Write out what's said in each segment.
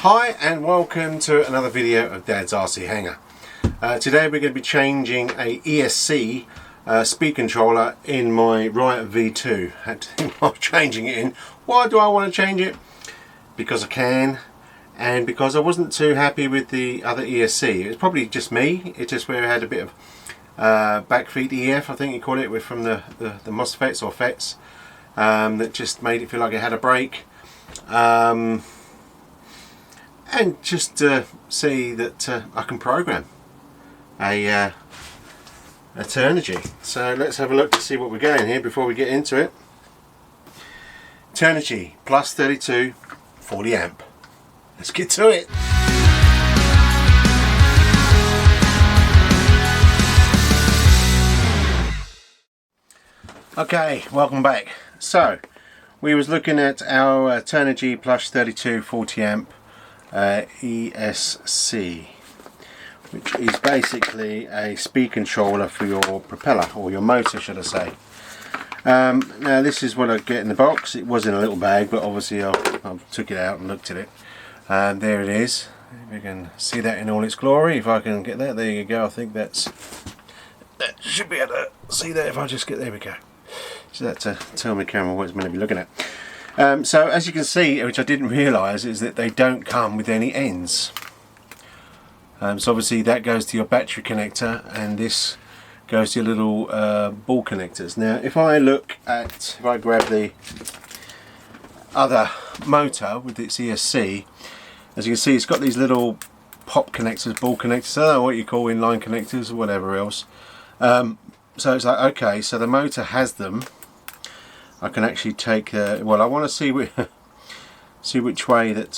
Hi and welcome to another video of Dad's RC Hangar. Today we're going to be changing a ESC speed controller in my Riot V2. Had to think of changing it in. Why do I want to change it? Because I can, and because I wasn't too happy with the other ESC. It was probably just me. It's just where it had a bit of backfeed EF, I think you call it, from the MOSFETs or FETs, that just made it feel like it had a break. And just to see that I can program a Turnigy. So let's have a look to see what we're getting here before we get into it. Turnigy Plush 32 40 amp. Let's get to it. Okay, welcome back. So we was looking at our Turnigy Plush 32 40 amp ESC, which is basically a speed controller for your propeller, or your motor should I say. Now this is what I get in the box. It was in a little bag, but obviously I took it out and looked at it. There it is. If you can see that in all its glory, if I can get that, there you go. I think that should be able to see that if I just get, there we go. So that's to tell my camera what it's meant to be looking at. So as you can see, which I didn't realise, is that they don't come with any ends. So obviously that goes to your battery connector, and this goes to your little ball connectors. Now if I grab the other motor with its ESC, as you can see it's got these little pop connectors, ball connectors, I don't know what you call inline connectors or whatever else. So it's like, okay, so the motor has them. I can actually take, well I want to see which way that,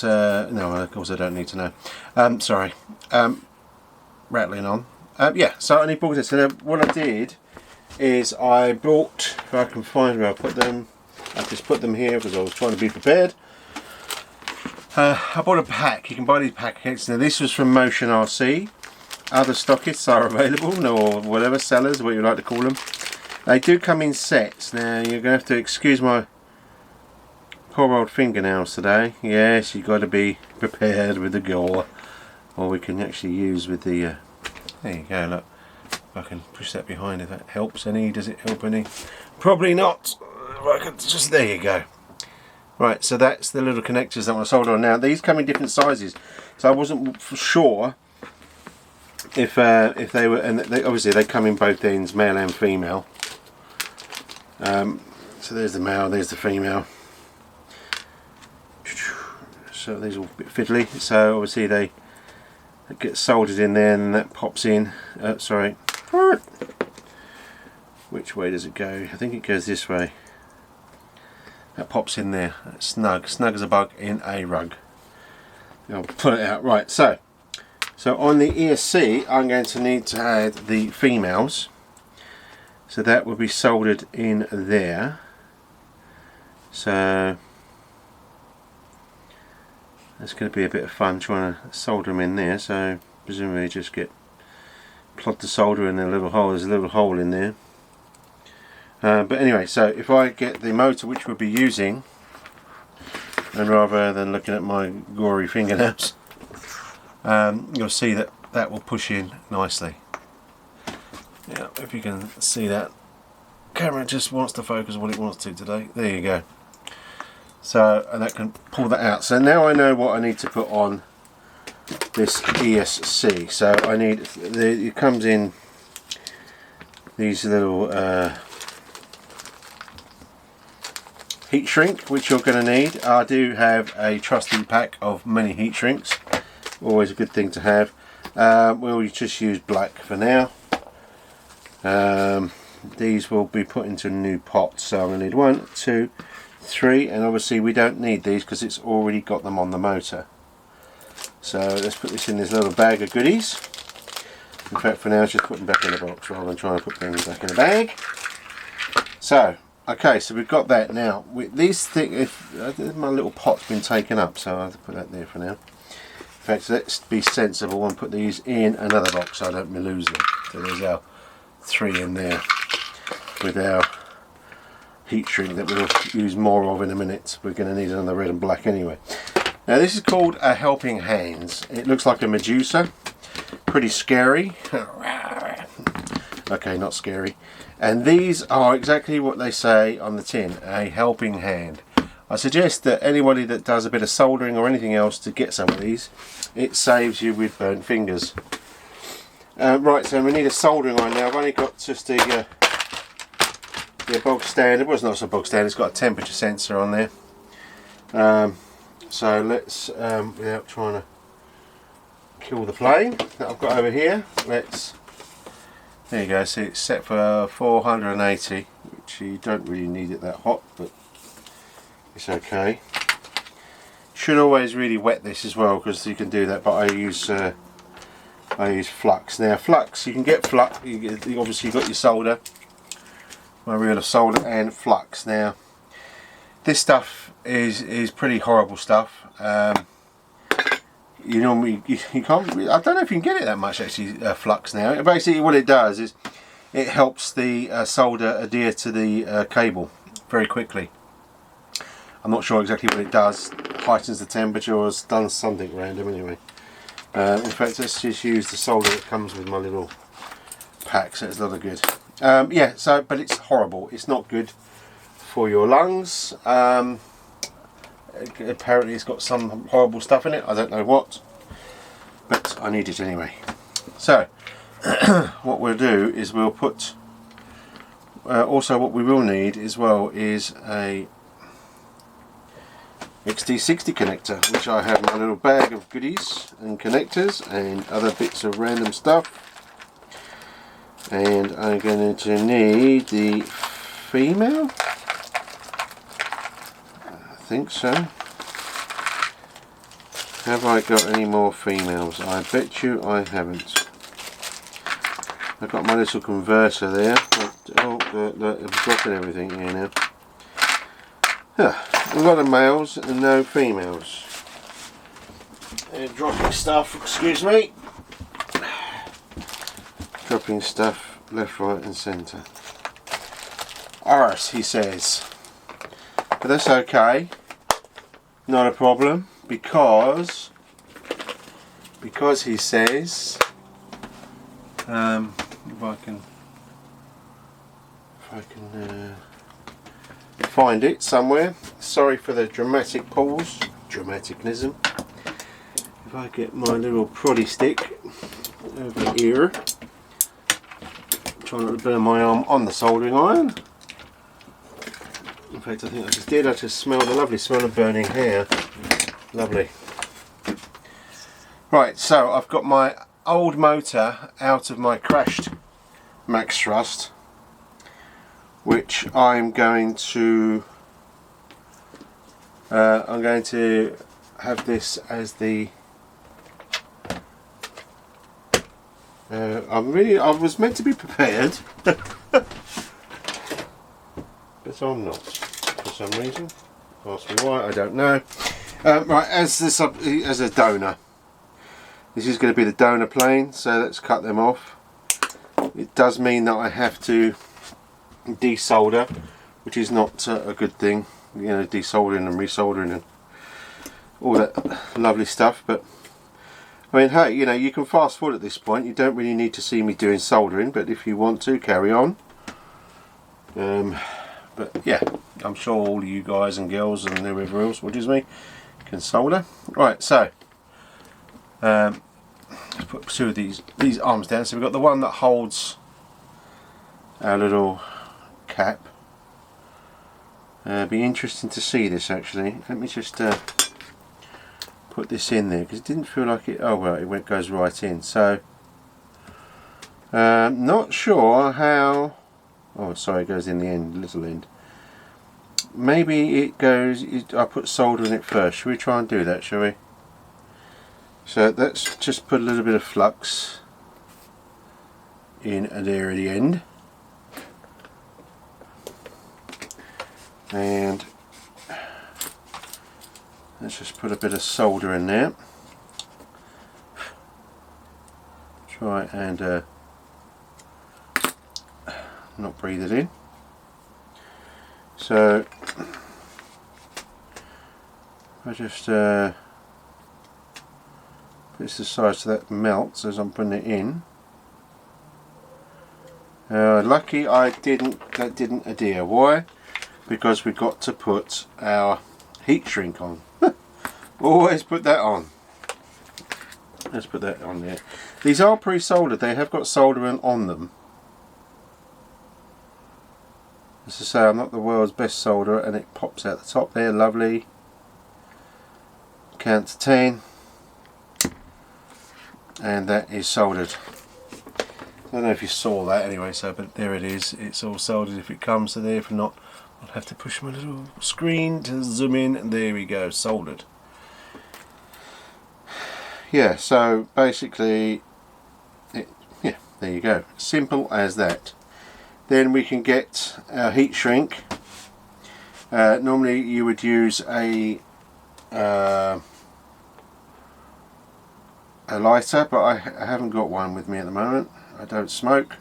no of course I don't need to know, sorry, rattling on. Yeah, so I need balls there. So what I did is I bought, if I can find where I put them, I just put them here because I was trying to be prepared. I bought a pack. You can buy these packets. Now this was from Motion RC. Other stockists are available, or whatever, sellers, what you like to call them. They do come in sets. Now you're going to have to excuse my poor old fingernails today. Yes, you've got to be prepared with the gore, or we can actually use with the there you go, look, if I can push that behind, if that helps any. Does it help any? Probably not. If I can just, there you go. Right, so that's the little connectors that I want to solder on. Now these come in different sizes, so I wasn't sure if they were, and obviously they come in both ends, male and female. So there's the male, there's the female. So these are all a bit fiddly, so obviously they get soldered in there and that pops in. Sorry, which way does it go? I think it goes this way. That pops in there. That's snug as a bug in a rug. I'll pull it out. Right, so on the ESC I'm going to need to add the females, so that will be soldered in there. So that's going to be a bit of fun trying to solder them in there. So presumably just plod the solder in a little hole. There's a little hole in there. But anyway, so if I get the motor which we'll be using, and rather than looking at my gory fingernails, you'll see that will push in nicely. Yeah, if you can see that. Camera just wants to focus what it wants to today. There you go. So, and that can pull that out. So now I know what I need to put on this ESC. So I need, it comes in these little heat shrink, which you're going to need. I do have a trusty pack of many heat shrinks. Always a good thing to have. We'll just use black for now. These will be put into a new pot, so I'm going to need 1, 2, 3, and obviously we don't need these because it's already got them on the motor. So let's put this in this little bag of goodies. In fact, for now, let's just put them back in the box rather than trying to put things back in a bag. So, okay, so we've got that. Now, with these things, my little pot's been taken up, so I'll have to put that there for now. In fact, let's be sensible and put these in another box so I don't lose them. So there's our 3 in there with our heat shrink that we'll use more of in a minute. We're going to need another red and black anyway. Now this is called a helping hands. It looks like a Medusa, pretty scary. Okay, not scary. And these are exactly what they say on the tin, a helping hand. I suggest that anybody that does a bit of soldering or anything else to get some of these. It saves you with burnt fingers. Right, so we need a soldering iron now. I've only got just the bog standard. Well, it's not so bog standard, it's got a temperature sensor on there. So let's, without trying to kill the flame that I've got over here, let's, there you go, see it's set for 480, which you don't really need it that hot, but it's okay. Should always really wet this as well, because you can do that, but I use flux. Now flux, you can get flux, obviously you've got your solder, my reel of solder and flux. Now this stuff is pretty horrible stuff. You normally you can't, I don't know if you can get it that much actually, flux now. Basically what it does is it helps the solder adhere to the cable very quickly. I'm not sure exactly what it does, heightens the temperature or has done something random anyway. In fact, let's just use the solder that comes with my little pack, so it's a lot of good. Yeah, so, but it's horrible, it's not good for your lungs. Apparently it's got some horrible stuff in it, I don't know what, but I need it anyway. So what we'll do is we'll put, also what we will need as well is a XT60 connector, which I have in my little bag of goodies and connectors and other bits of random stuff. And I'm going to need the female, I think so. Have I got any more females? I bet you I haven't. I've got my little converter there. Oh, I'm dropping everything here now. A lot of males and no females. And dropping stuff, excuse me. Dropping stuff left, right and centre. Arse, he says. But that's okay. Not a problem, because he says, if I can find it somewhere. Sorry for the dramatic pause, dramaticnism. If I get my little proddy stick over here, try not to burn my arm on the soldering iron. In fact, I think I just did. I just smell the lovely smell of burning hair. Lovely. Right, so I've got my old motor out of my crashed max thrust, which I'm going to have this as the I was meant to be prepared but I'm not for some reason. Ask me why, I don't know. Right, as a donor, this is going to be the donor plane, so let's cut them off. It does mean that I have to desolder, which is not a good thing, you know, desoldering and resoldering and all that lovely stuff. But I mean, hey, you know, you can fast forward at this point. You don't really need to see me doing soldering, but if you want to, carry on. But yeah, I'm sure all you guys and girls and whoever else watches me can solder. Right, so let's put two of these arms down. So we've got the one that holds our little cap. Be interesting to see this actually. Let me just put this in there, because it didn't feel like it. Oh well, it goes right in. So not sure how. Oh sorry, it goes in the end, little end. Maybe it goes, I put solder in it first. Shall we try and do that, shall we? So let's just put a little bit of flux in there at the end. And let's just put a bit of solder in there. Try and not breathe it in. So I just this aside so that melts as I'm putting it in. Lucky that didn't adhere. Why? Because we got to put our heat shrink on. Always put that on. Let's put that on there. These are pre-soldered. They have got soldering on them. As I say, I'm not the world's best solderer, and it pops out the top there. Lovely. Count to 10. And that is soldered. I don't know if you saw that anyway, so but there it is. It's all soldered if it comes to there. If not, I'll have to push my little screen to zoom in, and there we go, soldered. Yeah, so basically, yeah, there you go. Simple as that. Then we can get our heat shrink. Normally you would use a lighter, but I haven't got one with me at the moment. I don't smoke,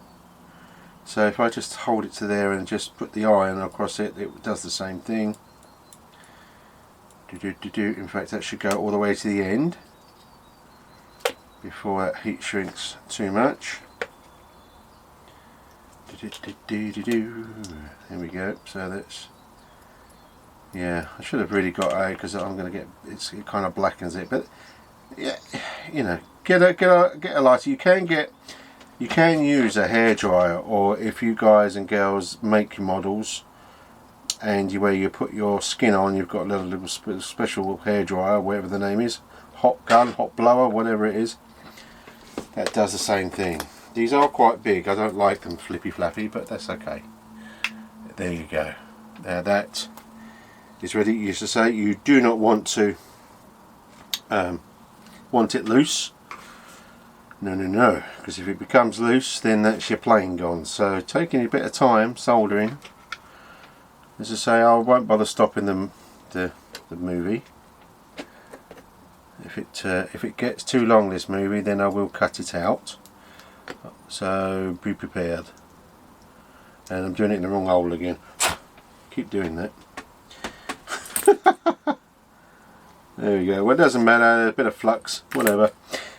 so if I just hold it to there and just put the iron across it, it does the same thing. In fact, that should go all the way to the end before that heat shrinks too much. There we go. So that's, yeah, I should have really got a, because I'm going to get, it kind of blackens it, but yeah, you know, get a lighter. You can use a hairdryer, or if you guys and girls make your models and where you put your skin on, you've got a little special hairdryer, whatever the name is, hot gun, hot blower, whatever it is, that does the same thing. These are quite big. I don't like them flippy flappy, but that's okay. There you go. Now that is ready. You used to say you do not want to want it loose. No, because if it becomes loose, then that's your plane gone. So taking a bit of time soldering. As I say, I won't bother stopping the movie. If it gets too long, this movie, then I will cut it out. So be prepared. And I'm doing it in the wrong hole again. Keep doing that. There we go. Well, it doesn't matter. A bit of flux, whatever.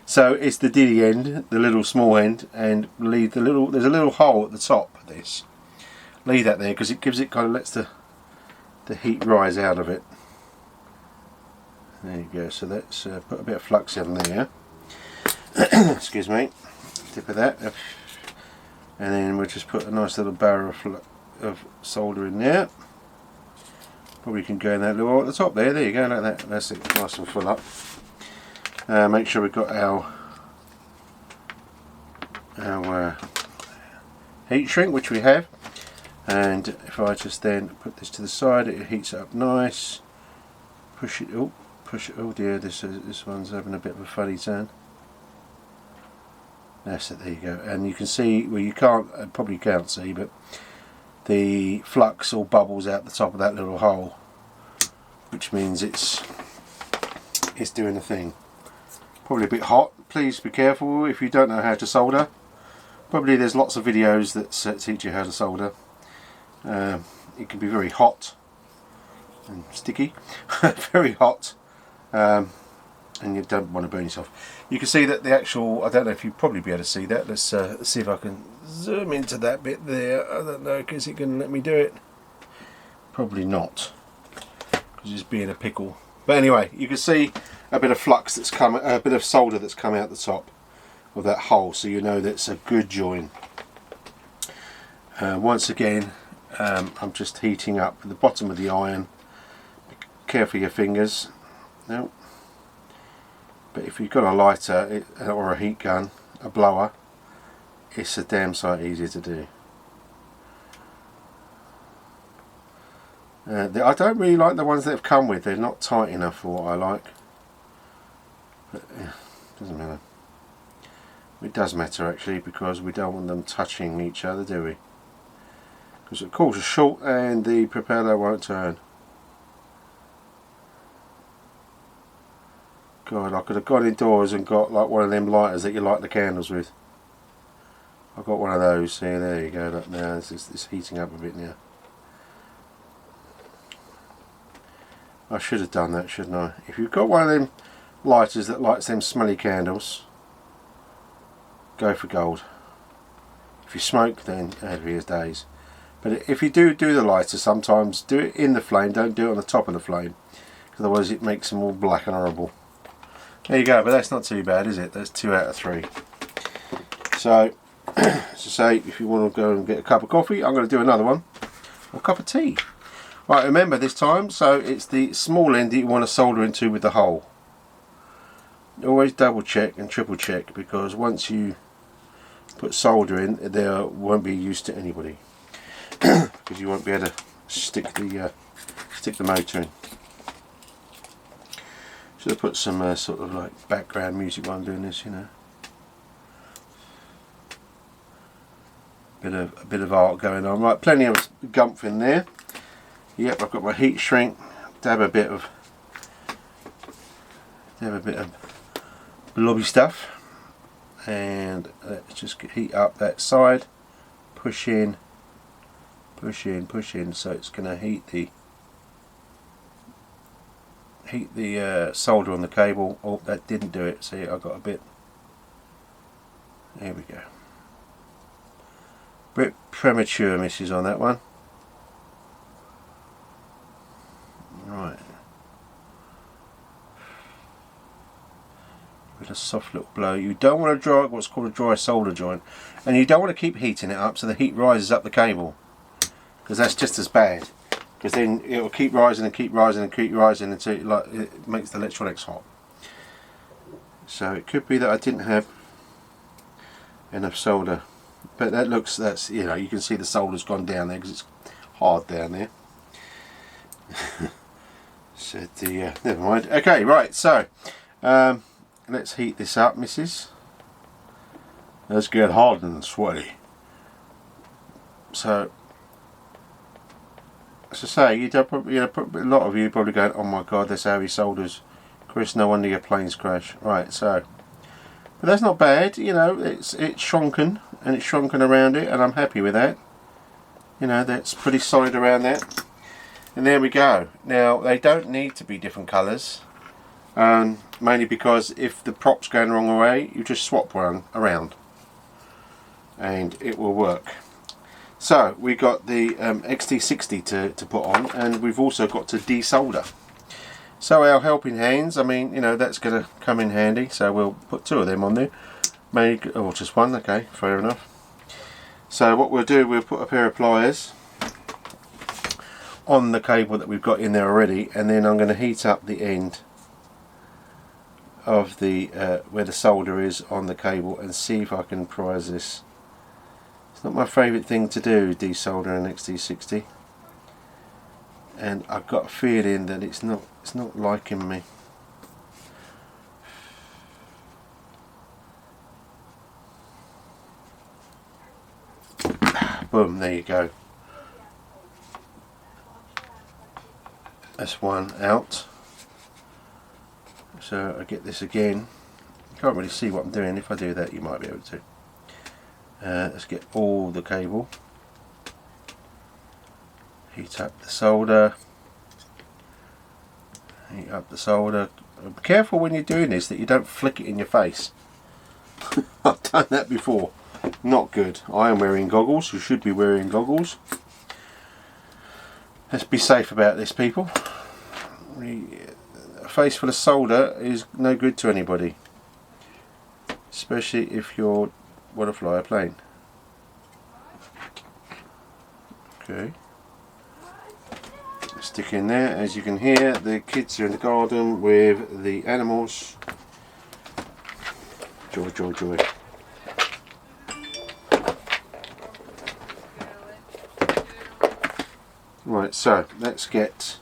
So it's the diddy end, the little small end, and leave the little. There's a little hole at the top of this. Leave that there because it gives it kind of lets the heat rise out of it. There you go. So let's put a bit of flux in there. Excuse me. Tip of that, and then we'll just put a nice little barrel of solder in there. Probably can go in that little hole at the top there. There you go, like that. That's it, nice and full up. Make sure we've got our heat shrink, which we have. And if I just then put this to the side, it heats up nice. Push it. Oh, push it. Oh dear, this one's having a bit of a funny turn. That's it, there you go. And you can see, well, you can't, probably can't see, but the flux all bubbles out the top of that little hole, which means it's doing the thing. Probably a bit hot. Please be careful if you don't know how to solder. Probably there's lots of videos that teach you how to solder. It can be very hot and sticky, very hot. And you don't want to burn yourself. You can see that the actual, I don't know if you'll probably be able to see that. Let's see if I can zoom into that bit there. I don't know, is it going to let me do it? Probably not, because it's being a pickle. But anyway, you can see a bit of flux that's come, a bit of solder that's come out the top of that hole, so you know that's a good join. Once again, I'm just heating up the bottom of the iron. Be careful your fingers. No. But if you've got a lighter or a heat gun, a blower, it's a damn sight easier to do. I don't really like the ones that have come with. They're not tight enough for what I like. But doesn't matter. It does matter actually, because we don't want them touching each other, do we? Because of course it's short and the propeller won't turn. God, I could have gone indoors and got like one of them lighters that you light the candles with. I've got one of those. See, there you go. Look, now it's heating up a bit now. I should have done that, shouldn't I? If you've got one of them lighters that lights them smelly candles, go for gold. If you smoke, then out of his days. But if you do the lighter, sometimes do it in the flame, don't do it on the top of the flame, because otherwise it makes them all black and horrible. There you go, but that's not too bad, is it? That's 2 out of 3. So, as I say, if you want to go and get a cup of coffee, I'm going to do another one, or a cup of tea. Right, remember this time, so it's the small end that you want to solder into with the hole. Always double check and triple check, because once you put solder in, there won't be use to anybody, because you won't be able to stick the motor in. Should have put some sort of like background music while I'm doing this, you know. A bit of art going on. Right, plenty of gumph in there. Yep, I've got my heat shrink. Dab a bit of blobby stuff, and let's just heat up that side. Push in, push in, push in. So it's going to heat the solder on the cable. Oh, that didn't do it. See, I got a bit. There we go. Bit premature misses on that one. Right. With a soft little blow. You don't want to dry what's called a dry solder joint, and you don't want to keep heating it up so the heat rises up the cable, because that's just as bad. Because then it will keep rising and keep rising and keep rising until it makes the electronics hot. So it could be that I didn't have enough solder. But that's you know, you can see the solder's gone down there because it's hard down there. So never mind. Okay, right. So let's heat this up, missus. Let's get hot and sweaty. So, as I say, a lot of you probably going, "Oh my God, that's how he solders." Chris, no wonder your planes crash. Right. So, but that's not bad. You know, it's shrunken. And it's shrunken around it, and I'm happy with that. You know, that's pretty solid around that. And there we go. Now, they don't need to be different colours, mainly because if the prop's going the wrong way, you just swap one around and it will work. So we got the XT60 to put on, and we've also got to desolder. So our helping hands, I mean, you know, that's going to come in handy, so we'll put 2 of them on there. Or just one, okay, fair enough. So what we'll do, we'll put a pair of pliers on the cable that we've got in there already, and then I'm going to heat up the end of the where the solder is on the cable, and see if I can prise this. It's not my favourite thing to do, desolder an XT60, and I've got a feeling that it's not liking me. Boom, there you go. That's one out. So I get this again. You can't really see what I'm doing. If I do that, you might be able to. Let's get all the cable. Heat up the solder. Heat up the solder. Be careful when you're doing this that you don't flick it in your face. I've done that before. Not good. I am wearing goggles. You should be wearing goggles. Let's be safe about this, people. A face full of solder is no good to anybody, especially if you want to fly a plane. Okay. Stick in there. As you can hear, the kids are in the garden with the animals. Joy, joy, joy. Right, so let's get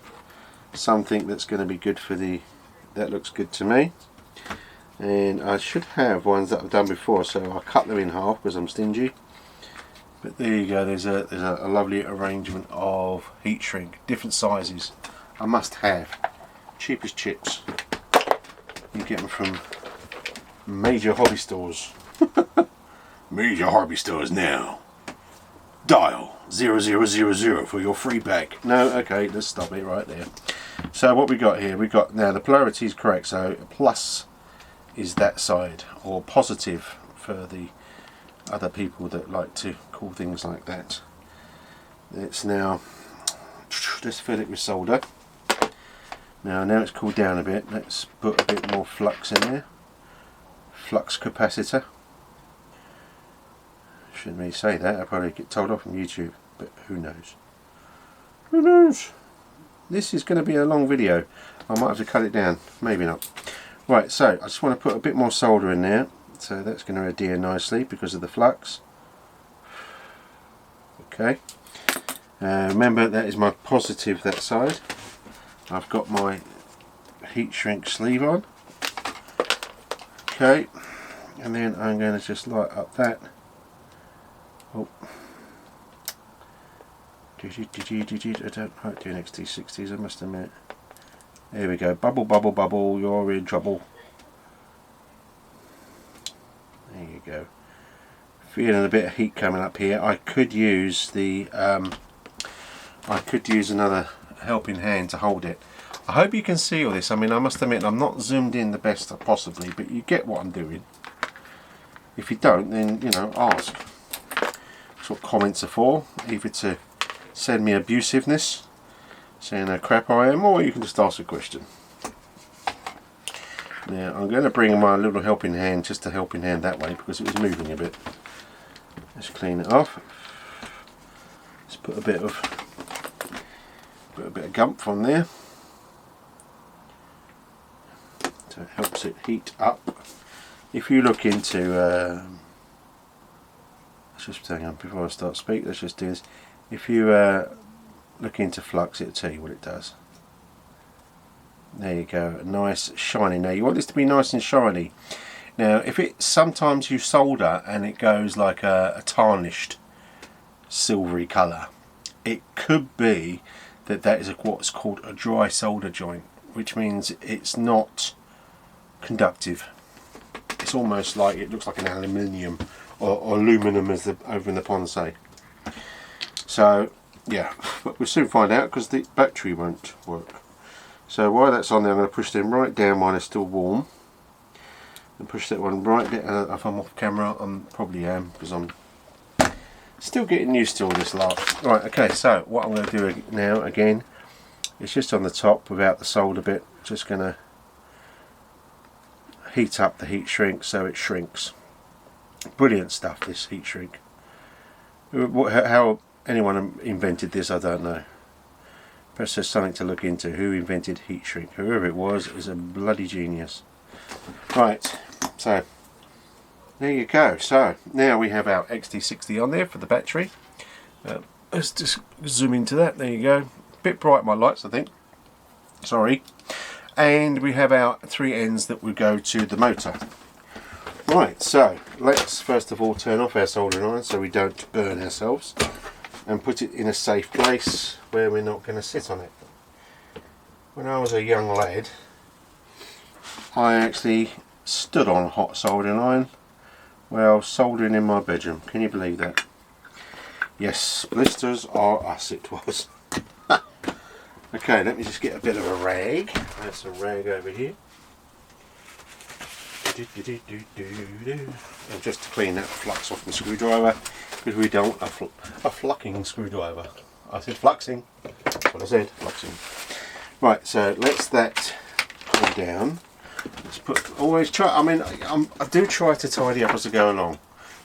something that's going to be good for that looks good to me. And I should have ones that I've done before, so I'll cut them in half because I'm stingy. But there you go, there's a lovely arrangement of heat shrink, different sizes. I must have. Cheap as chips. You get them from major hobby stores. Major hobby stores now. Dial 0000 for your free bag. No, okay, let's stop it right there. So what we got here, we got, now the polarity is correct, so plus is that side, or positive for the other people that like to call things like that. It's now, let's fill it with solder. Now it's cooled down a bit, let's put a bit more flux in there. Flux capacitor. Shouldn't really say that, I'll probably get told off on YouTube, but who knows. Who knows? This is going to be a long video. I might have to cut it down, maybe not. Right, so I just want to put a bit more solder in there. So that's going to adhere nicely because of the flux. Okay. Remember, that is my positive, that side. I've got my heat shrink sleeve on. Okay. And then I'm going to just light up that. Oh. I don't like doing XT60s, I must admit. There we go. Bubble, bubble, bubble. You're in trouble. There you go. Feeling a bit of heat coming up here. I could use the another helping hand to hold it. I hope you can see all this. I mean, I must admit I'm not zoomed in the best possibly, but you get what I'm doing. If you don't, then you know, ask. That's what comments are for. Either to send me abusiveness, saying how crap I am, or you can just ask a question. Now I'm going to bring my little helping hand, just a helping hand that way, because it was moving a bit. Let's clean it off. Let's put a bit of gumph on there, so it helps it heat up. If you look into, let's just hang on before I start speaking. Let's just do this. If you look into flux, it'll tell you what it does. There you go, nice shiny. Now you want this to be nice and shiny. Now if it, sometimes you solder and it goes like a tarnished silvery colour, it could be that is what's called a dry solder joint, which means it's not conductive. It's almost like, it looks like an aluminium or aluminum, as the over in the pond say. So yeah, but we'll soon find out because the battery won't work. So while that's on there, I'm going to push them right down while they're still warm, and push that one right down. If I'm off camera, I probably am, because I'm still getting used to all this lot. Right, okay, so what I'm going to do now again is just on the top without the solder bit, just going to heat up the heat shrink so it shrinks. Brilliant stuff, this heat shrink. How anyone invented this, I don't know. Perhaps there's something to look into. Who invented heat shrink? Whoever it was is a bloody genius. Right, so there you go. So now we have our XT60 on there for the battery. Let's just zoom into that. There you go. Bit bright, my lights, I think. Sorry. And we have our 3 ends that will go to the motor. Right, so let's first of all turn off our soldering iron so we don't burn ourselves, and put it in a safe place where we're not going to sit on it. When I was a young lad, I actually stood on a hot soldering iron while soldering in my bedroom. Can you believe that? Yes, blisters are us, it was. Okay, let me just get a bit of a rag. There's some rag over here. And just to clean that flux off the screwdriver, because we don't want a flucking screwdriver. I said fluxing. That's what I said, fluxing. Right, so let's that cool down. Let's put, always try, I mean, I do try to tidy up as I go along,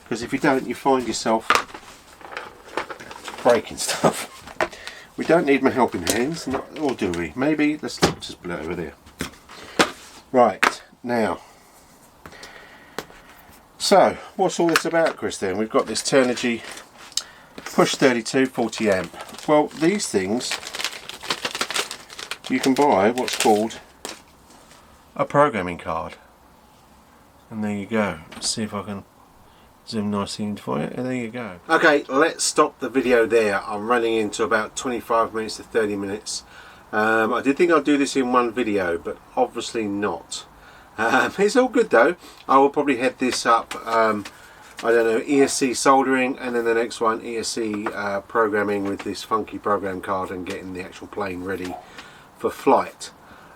because if you don't, you find yourself breaking stuff. We don't need my helping hands, or do we? Maybe. Let's just put it over there. Right, now. So, what's all this about, Chris, then? We've got this Turnigy Plush 32 40 amp. Well, these things, you can buy what's called a programming card. And there you go. Let's see if I can zoom nicely in for you, and there you go. Okay, let's stop the video there. I'm running into about 25 minutes to 30 minutes. I did think I'd do this in one video, but obviously not. It's all good though. I will probably head this up, I don't know, ESC soldering, and then the next one ESC programming with this funky program card and getting the actual plane ready for flight.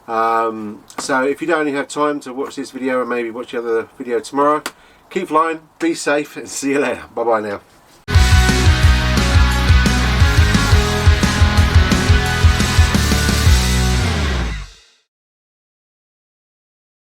So if you don't only have time to watch this video and maybe watch the other video tomorrow, keep flying, be safe, and see you later. Bye bye now.